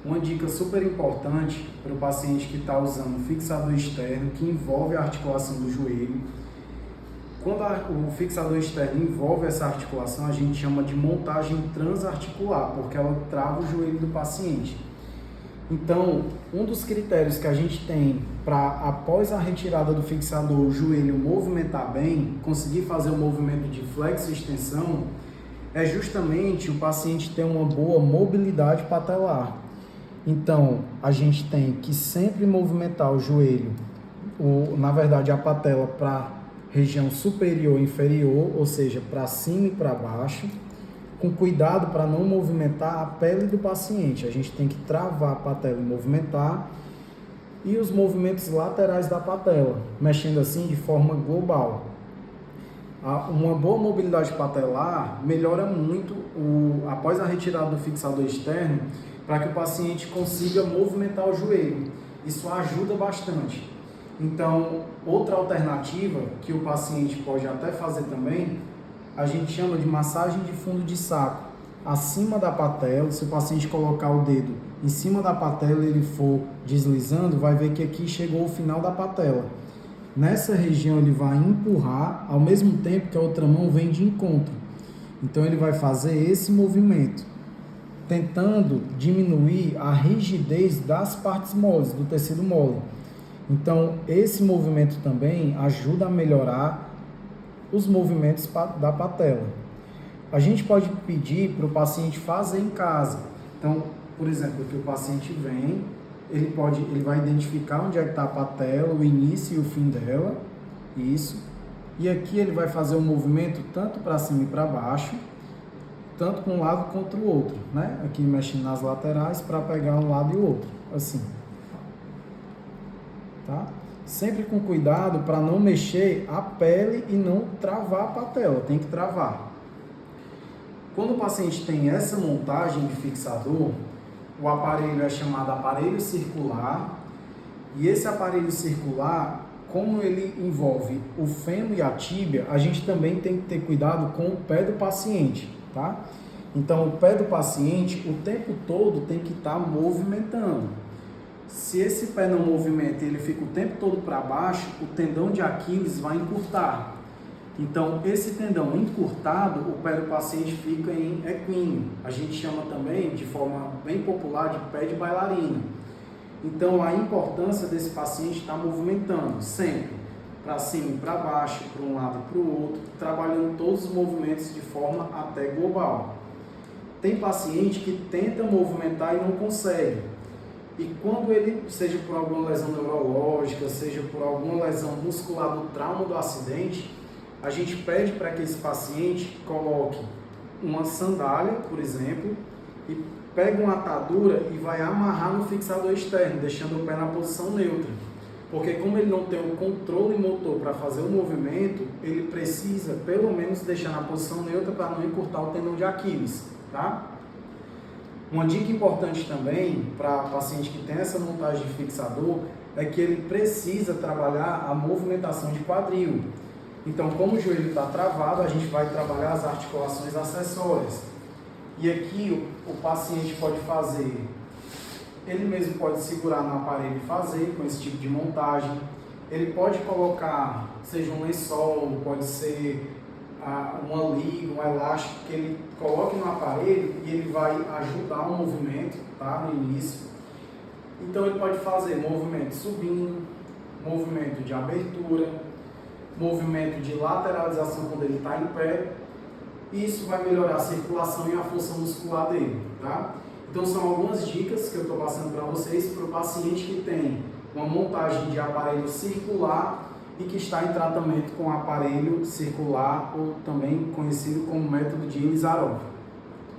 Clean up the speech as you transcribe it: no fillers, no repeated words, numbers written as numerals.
Uma dica super importante para o paciente que está usando fixador externo, que envolve a articulação do joelho. Quando o fixador externo envolve essa articulação, a gente chama de montagem transarticular, porque ela trava o joelho do paciente. Então, um dos critérios que a gente tem para, após a retirada do fixador, o joelho movimentar bem, conseguir fazer o movimento de flexo e extensão, é justamente o paciente ter uma boa mobilidade patelar. Então, a gente tem que sempre movimentar o joelho, na verdade a patela, para a região superior e inferior, ou seja, para cima e para baixo, com cuidado para não movimentar a pele do paciente. A gente tem que travar a patela e movimentar, e os movimentos laterais da patela, mexendo assim de forma global. Uma boa mobilidade patelar melhora muito após a retirada do fixador externo, para que o paciente consiga movimentar o joelho. Isso ajuda bastante. Então, outra alternativa que o paciente pode até fazer também, a gente chama de massagem de fundo de saco. Acima da patela, se o paciente colocar o dedo em cima da patela e ele for deslizando, vai ver que aqui chegou o final da patela. Nessa região ele vai empurrar, ao mesmo tempo que a outra mão vem de encontro. Então ele vai fazer esse movimento, tentando diminuir a rigidez das partes moles, do tecido mole. Então, esse movimento também ajuda a melhorar os movimentos da patela. A gente pode pedir para o paciente fazer em casa. Então, por exemplo, que o paciente vem, ele vai identificar onde é que está a patela, o início e o fim dela, isso. E aqui ele vai fazer um movimento tanto para cima e para baixo, tanto com um lado contra o outro, né? Aqui mexendo nas laterais para pegar um lado e o outro, assim. Tá? Sempre com cuidado para não mexer a pele e não travar a patela, tem que travar. Quando o paciente tem essa montagem de fixador, o aparelho é chamado aparelho circular, e esse aparelho circular, como ele envolve o fêmur e a tíbia, a gente também tem que ter cuidado com o pé do paciente, tá? Então, o pé do paciente, o tempo todo, tem que estar movimentando. Se esse pé não movimenta e ele fica o tempo todo para baixo, o tendão de Aquiles vai encurtar. Então, esse tendão encurtado, o pé do paciente fica em equíneo. A gente chama também, de forma bem popular, de pé de bailarina. Então, a importância desse paciente estar movimentando sempre, para cima e para baixo, para um lado e para o outro, trabalhando todos os movimentos de forma até global. Tem paciente que tenta movimentar e não consegue. E quando ele, seja por alguma lesão neurológica, seja por alguma lesão muscular do trauma do acidente, a gente pede para que esse paciente coloque uma sandália, por exemplo, e pegue uma atadura e vai amarrar no fixador externo, deixando o pé na posição neutra. Porque como ele não tem o controle motor para fazer o movimento, ele precisa pelo menos deixar na posição neutra para não encurtar o tendão de Aquiles, tá? Uma dica importante também para paciente que tem essa montagem de fixador é que ele precisa trabalhar a movimentação de quadril. Então, como o joelho está travado, a gente vai trabalhar as articulações acessórias. E aqui o paciente pode fazer, ele mesmo pode segurar no aparelho e fazer com esse tipo de montagem. Ele pode colocar, seja um lençol, pode ser uma liga, um elástico que ele coloque no aparelho e ele vai ajudar o movimento, tá, no início. Então ele pode fazer movimento subindo, movimento de abertura, movimento de lateralização quando ele está em pé. E isso vai melhorar a circulação e a função muscular dele, tá? Então são algumas dicas que eu estou passando para vocês para o paciente que tem uma montagem de aparelho circular e que está em tratamento com aparelho circular, ou também conhecido como método de Ilizarov.